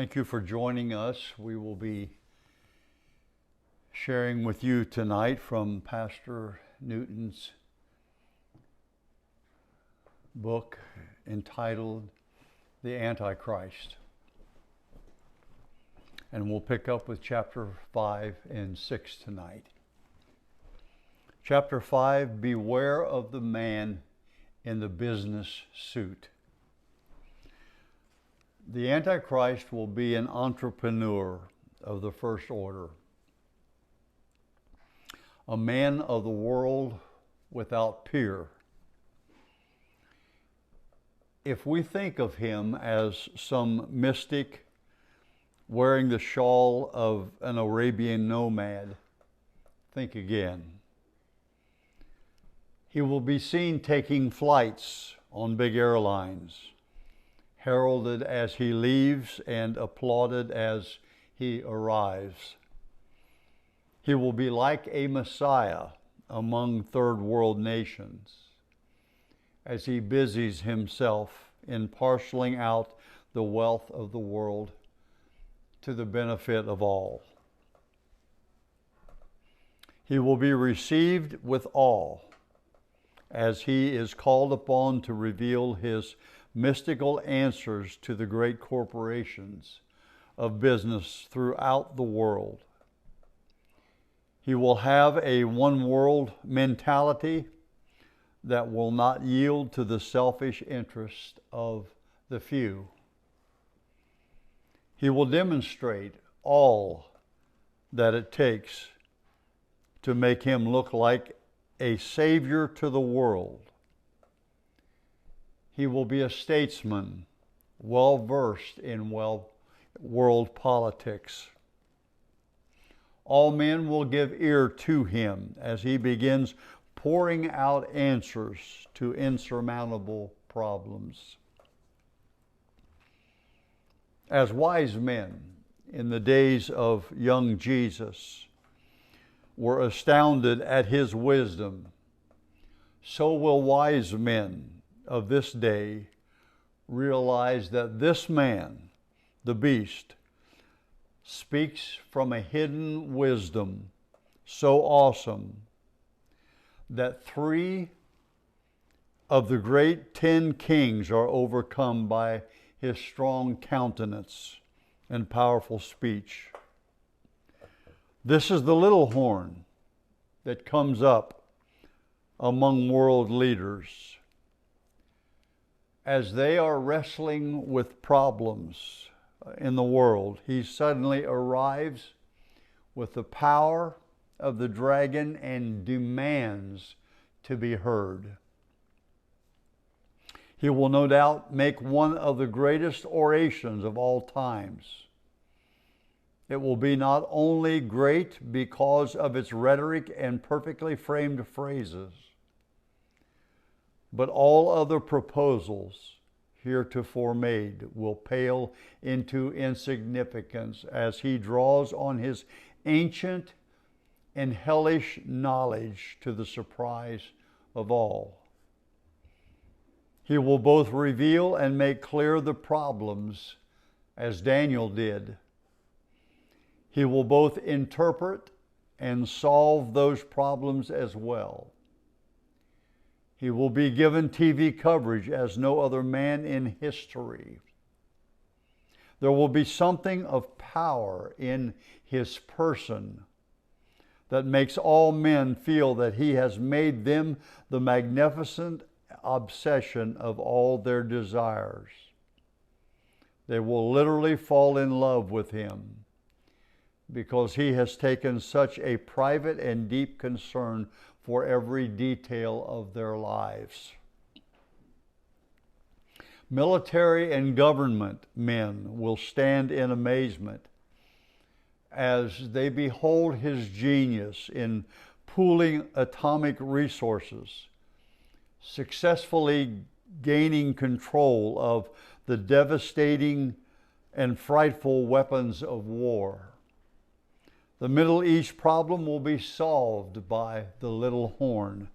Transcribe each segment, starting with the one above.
Thank you for joining us. We will be sharing with you tonight from Pastor Newton's book entitled The Antichrist. And we'll pick up with chapter 5 and 6 tonight. Chapter 5, Beware of the man in the business suit. The Antichrist will be an entrepreneur of the first order, a man of the world without peer. If we think of him as some mystic wearing the shawl of an Arabian nomad, think again. He will be seen taking flights on big airlines, heralded as he leaves and applauded as he arrives. He will be like a Messiah among third world nations as he busies himself in parceling out the wealth of the world to the benefit of all. He will be received with awe as he is called upon to reveal his mystical answers to the great corporations of business throughout the world. He will have a one world mentality that will not yield to the selfish interest of the few. He will demonstrate all that it takes to make him look like a savior to the world. He will be a statesman, well versed in world politics. All men will give ear to him as he begins pouring out answers to insurmountable problems. As wise men in the days of young Jesus were astounded at his wisdom, so will wise men of this day realize that this man, the beast, speaks from a hidden wisdom so awesome that 3 of the great 10 kings are overcome by his strong countenance and powerful speech. This is the little horn that comes up among world leaders as they are wrestling with problems in the world. He suddenly arrives with the power of the dragon and demands to be heard. He will no doubt make one of the greatest orations of all times. It will be not only great because of its rhetoric and perfectly framed phrases, but all other proposals heretofore made will pale into insignificance as he draws on his ancient and hellish knowledge to the surprise of all. He will both reveal and make clear the problems as Daniel did. He will both interpret and solve those problems as well. He will be given TV coverage as no other man in history. There will be something of power in his person that makes all men feel that he has made them the magnificent obsession of all their desires. They will literally fall in love with him because he has taken such a private and deep concern for every detail of their lives. Military and government men will stand in amazement as they behold his genius in pooling atomic resources, successfully gaining control of the devastating and frightful weapons of war. The Middle East problem will be solved by the little horn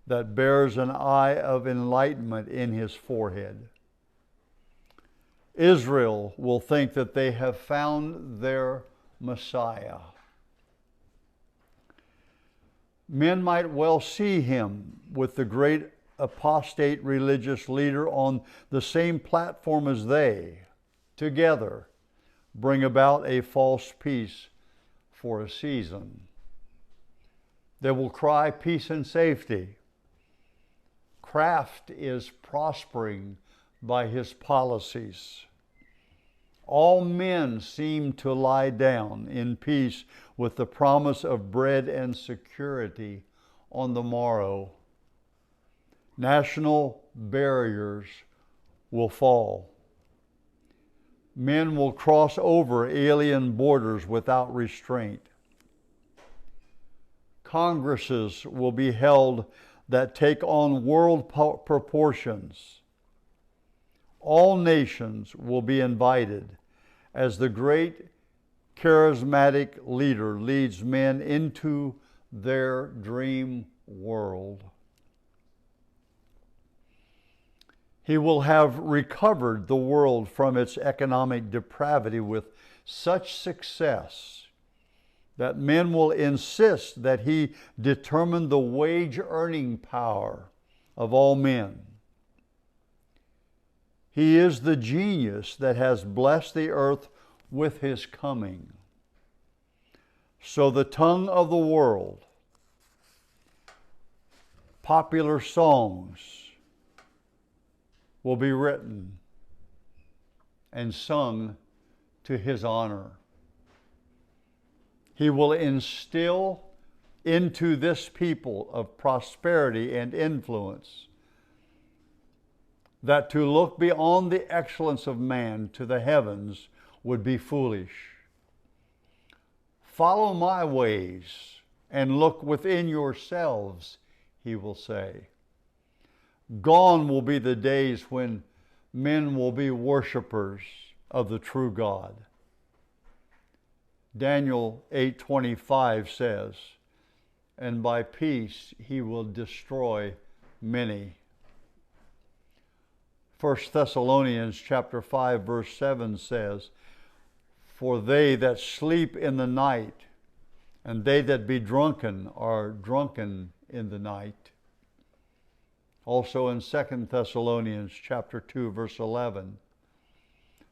that bears an eye of enlightenment in his forehead. Israel will think that they have found their Messiah. Men might well see him with the great apostate religious leader on the same platform as they, together, bring about a false peace for a season. They will cry peace and safety. Craft is prospering by his policies. All men seem to lie down in peace with the promise of bread and security on the morrow. National barriers will fall. Men will cross over alien borders without restraint. Congresses will be held that take on world proportions. All nations will be invited as the great charismatic leader leads men into their dream world. He will have recovered the world from its economic depravity with such success that men will insist that he determine the wage earning power of all men. He is the genius that has blessed the earth with his coming. So the tongue of the world, popular songs will be written and sung to his honor. He will instill into this people of prosperity and influence that to look beyond the excellence of man to the heavens would be foolish. Follow my ways and look within yourselves, he will say. Gone will be the days when men will be worshipers of the true God. Daniel 8:25 says, and by peace he will destroy many. 1 Thessalonians chapter 5 verse 7 says, for they that sleep in the night and they that be drunken are drunken in the night. Also in 2 Thessalonians chapter 2 verse 11,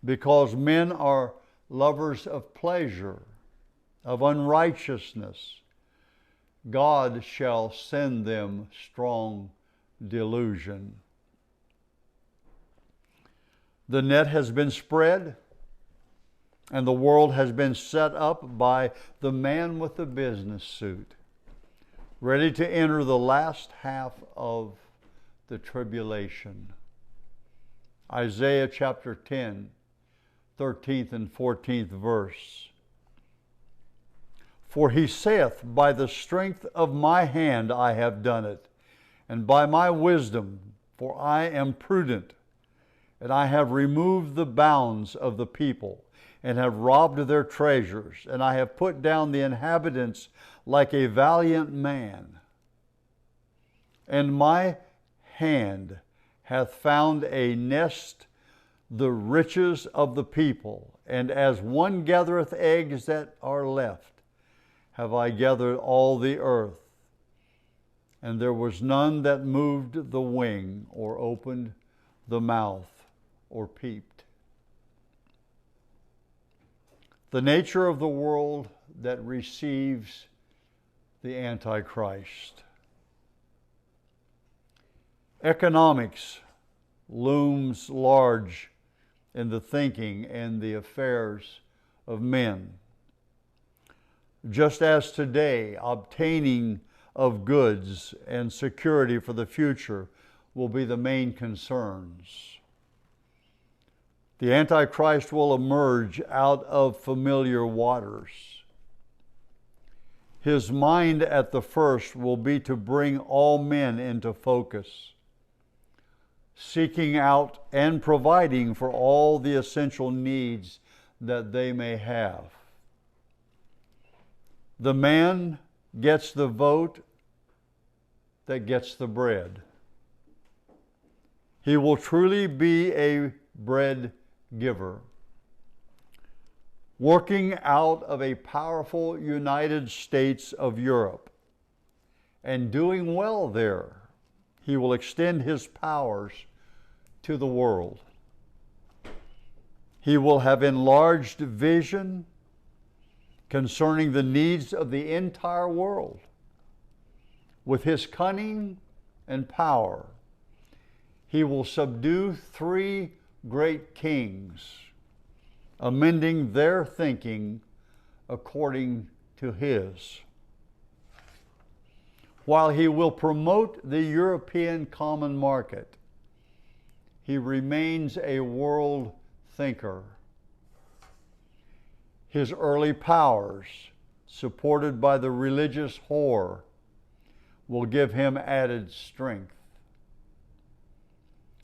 because men are lovers of pleasure, of unrighteousness, God shall send them strong delusion. The net has been spread, and the world has been set up by the man with the business suit, ready to enter the last half of the tribulation. Isaiah chapter 10, 13th and 14th verse. For he saith, by the strength of my hand I have done it, and by my wisdom, for I am prudent, and I have removed the bounds of the people, and have robbed their treasures, and I have put down the inhabitants like a valiant man. And my hand hath found a nest the riches of the people, and as one gathereth eggs that are left, have I gathered all the earth. And there was none that moved the wing, or opened the mouth, or peeped. The nature of the world that receives the Antichrist. Economics looms large in the thinking and the affairs of men. Just as today, obtaining of goods and security for the future will be the main concerns. The Antichrist will emerge out of familiar waters. His mind at the first will be to bring all men into focus, seeking out and providing for all the essential needs that they may have. The man gets the vote that gets the bread. He will truly be a bread giver. Working out of a powerful United States of Europe and doing well there, he will extend his powers to the world. He will have enlarged vision concerning the needs of the entire world. With his cunning and power, he will subdue 3 great kings, amending their thinking according to his. While he will promote the European common market, he remains a world thinker. His early powers, supported by the religious whore, will give him added strength.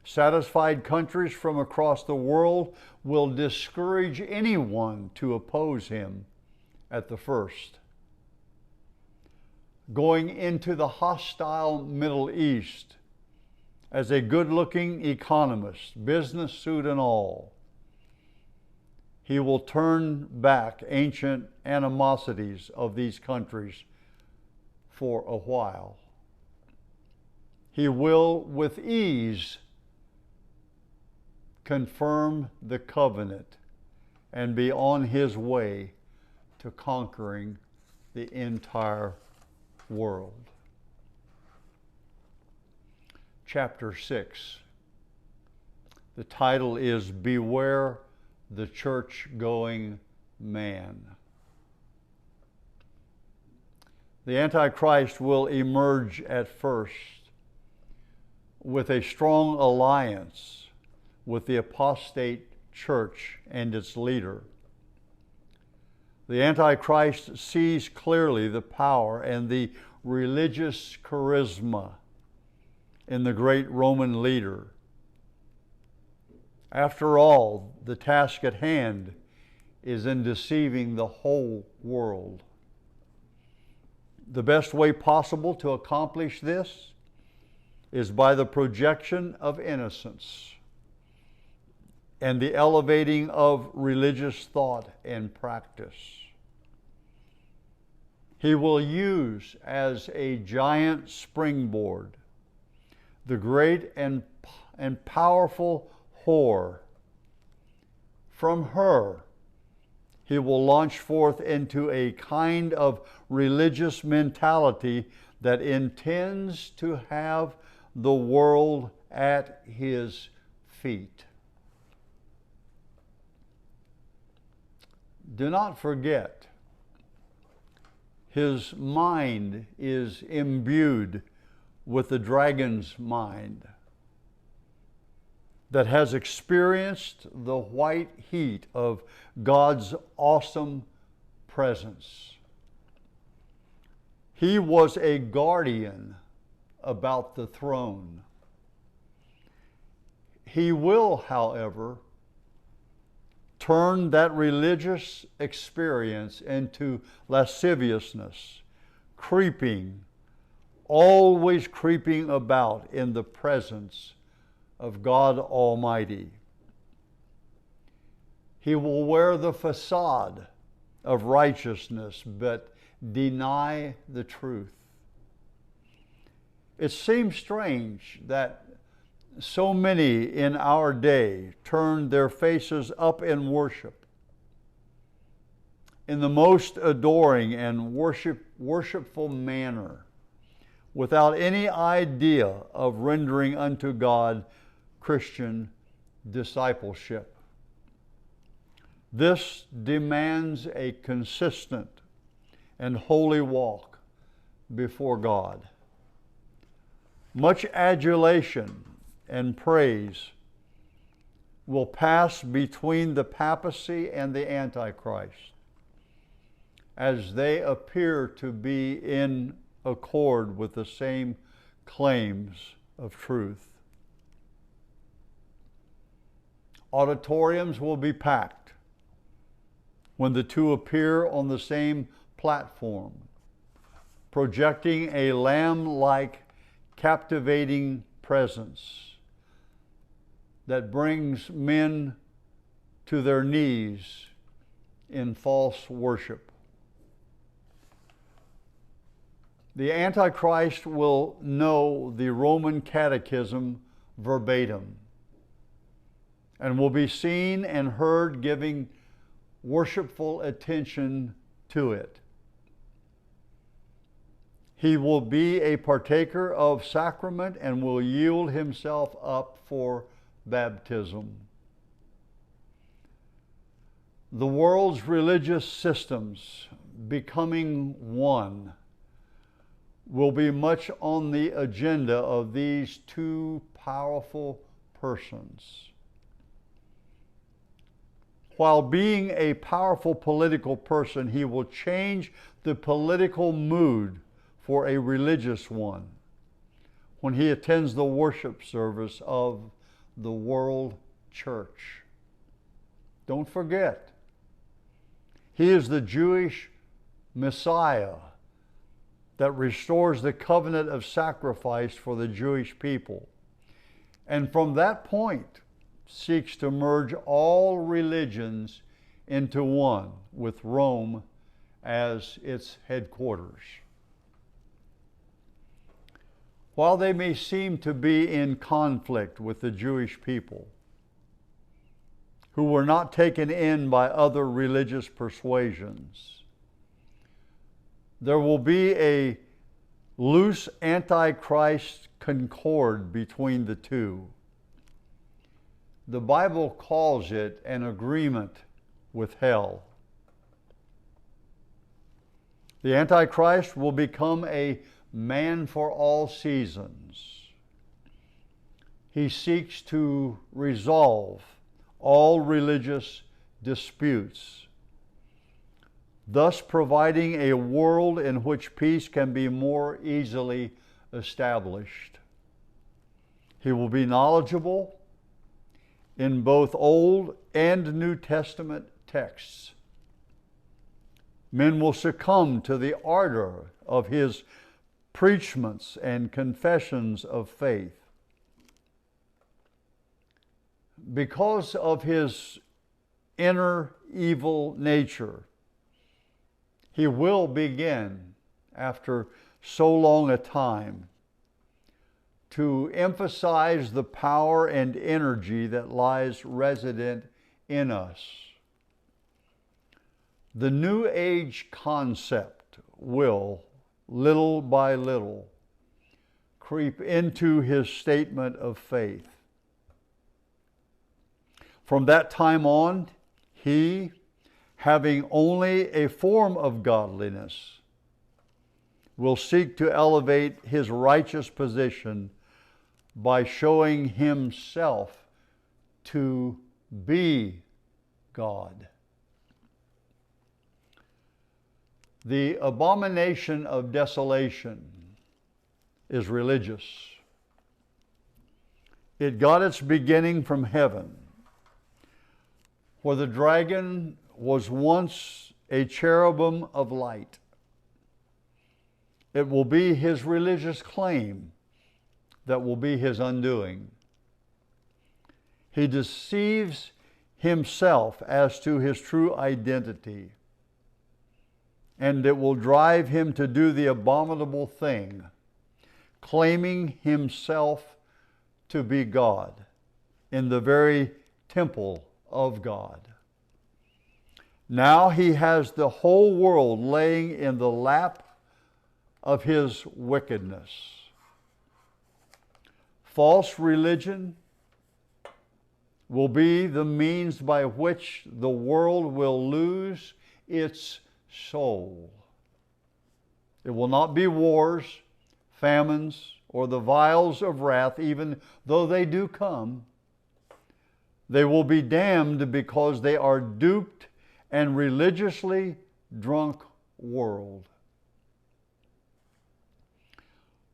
Satisfied countries from across the world will discourage anyone to oppose him at the first. Going into the hostile Middle East as a good-looking economist, business suit and all, he will turn back ancient animosities of these countries for a while. He will, with ease, confirm the covenant and be on his way to conquering the entire world. Chapter 6. The title is Beware the Church-Going Man. The Antichrist will emerge at first with a strong alliance with the apostate church and its leader. The Antichrist sees clearly the power and the religious charisma in the great Roman leader. After all, the task at hand is in deceiving the whole world. The best way possible to accomplish this is by the projection of innocence and the elevating of religious thought and practice. He will use as a giant springboard the great and powerful whore. From her, he will launch forth into a kind of religious mentality that intends to have the world at his feet. Do not forget, his mind is imbued with the dragon's mind that has experienced the white heat of God's awesome presence. He was a guardian about the throne. He will, however, turn that religious experience into lasciviousness, always creeping about in the presence of God Almighty. He will wear the facade of righteousness, but deny the truth. It seems strange that so many in our day turn their faces up in worship, in the most adoring and worshipful manner, without any idea of rendering unto God Christian discipleship. This demands a consistent and holy walk before God. Much adulation and praise will pass between the papacy and the Antichrist as they appear to be in accord with the same claims of truth. Auditoriums will be packed when the two appear on the same platform, projecting a lamb-like, captivating presence that brings men to their knees in false worship. The Antichrist will know the Roman Catechism verbatim and will be seen and heard giving worshipful attention to it. He will be a partaker of sacrament and will yield himself up for baptism. The world's religious systems becoming one will be much on the agenda of these two powerful persons. While being a powerful political person, he will change the political mood for a religious one when he attends the worship service of the world church. Don't forget, he is the Jewish Messiah that restores the covenant of sacrifice for the Jewish people. And from that point, seeks to merge all religions into one, with Rome as its headquarters. While they may seem to be in conflict with the Jewish people, who were not taken in by other religious persuasions, there will be a loose Antichrist concord between the two. The Bible calls it an agreement with hell. The Antichrist will become a man for all seasons. He seeks to resolve all religious disputes, thus providing a world in which peace can be more easily established. He will be knowledgeable in both Old and New Testament texts. Men will succumb to the ardor of his preachments and confessions of faith. Because of his inner evil nature, he will begin, after so long a time, to emphasize the power and energy that lies resident in us. The New Age concept will, little by little, creep into his statement of faith. From that time on, he, having only a form of godliness, will seek to elevate his righteous position by showing himself to be God. The abomination of desolation is religious. It got its beginning from heaven, where the dragon was once a cherubim of light. It will be his religious claim that will be his undoing. He deceives himself as to his true identity, and it will drive him to do the abominable thing, claiming himself to be God in the very temple of God. Now he has the whole world laying in the lap of his wickedness. False religion will be the means by which the world will lose its soul. It will not be wars, famines, or the vials of wrath, even though they do come. They will be damned because they are duped and religiously drunk world.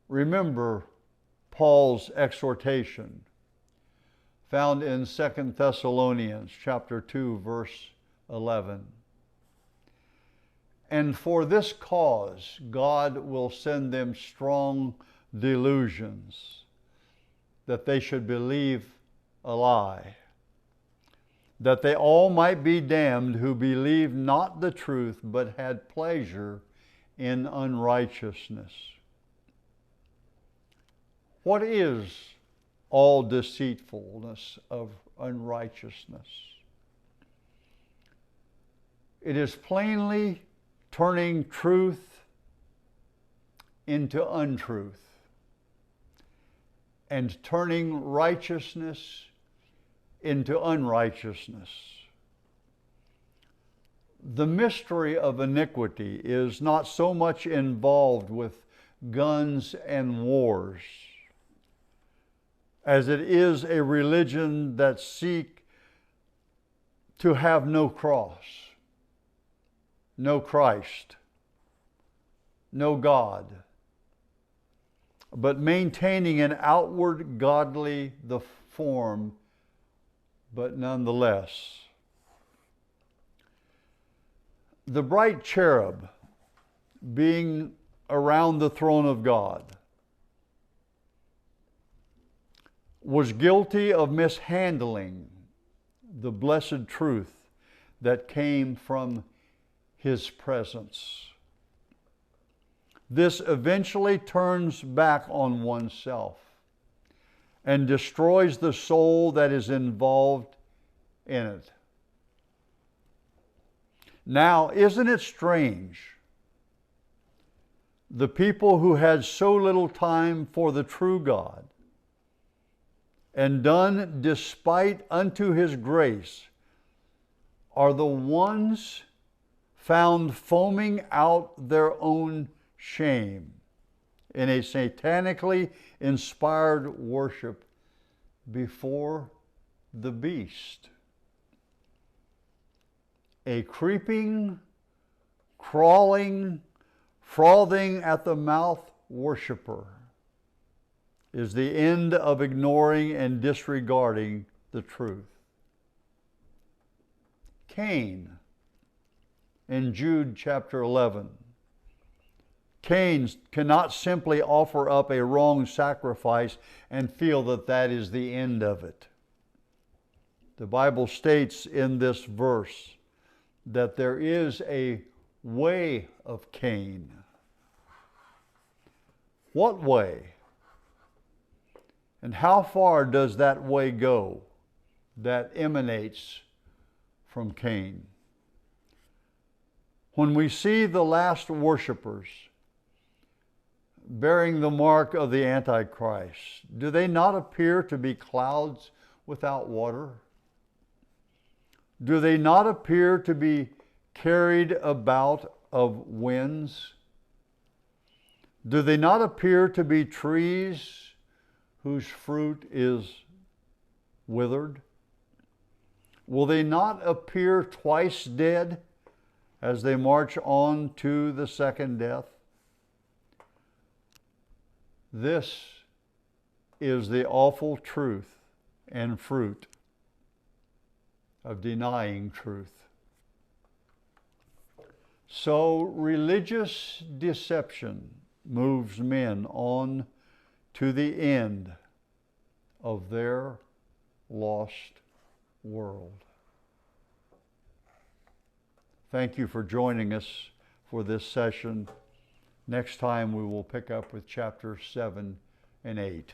Remember Paul's exhortation found in 2 Thessalonians chapter 2, verse 11. And for this cause God will send them strong delusions, that they should believe a lie, that they all might be damned who believed not the truth, but had pleasure in unrighteousness. What is all deceitfulness of unrighteousness? It is plainly turning truth into untruth and turning righteousness into unrighteousness. The mystery of iniquity is not so much involved with guns and wars as it is a religion that seeks to have no cross, no Christ, no God, but maintaining an outward godly the form, but nonetheless. The bright cherub being around the throne of God was guilty of mishandling the blessed truth that came from his presence. This eventually turns back on oneself and destroys the soul that is involved in it. Now, isn't it strange? The people who had so little time for the true God and done despite unto his grace are the ones found foaming out their own shame in a satanically inspired worship before the beast. A creeping, crawling, frothing at the mouth worshiper is the end of ignoring and disregarding the truth. Cain in Jude chapter 11. Cain cannot simply offer up a wrong sacrifice and feel that that is the end of it. The Bible states in this verse that there is a way of Cain. What way? And how far does that way go that emanates from Cain? When we see the last worshipers bearing the mark of the Antichrist, do they not appear to be clouds without water? Do they not appear to be carried about of winds? Do they not appear to be trees whose fruit is withered? Will they not appear twice dead as they march on to the second death? This is the awful truth and fruit of denying truth. So religious deception moves men on to the end of their lost world. Thank you for joining us for this session. Next time we will pick up with chapter 7 and 8.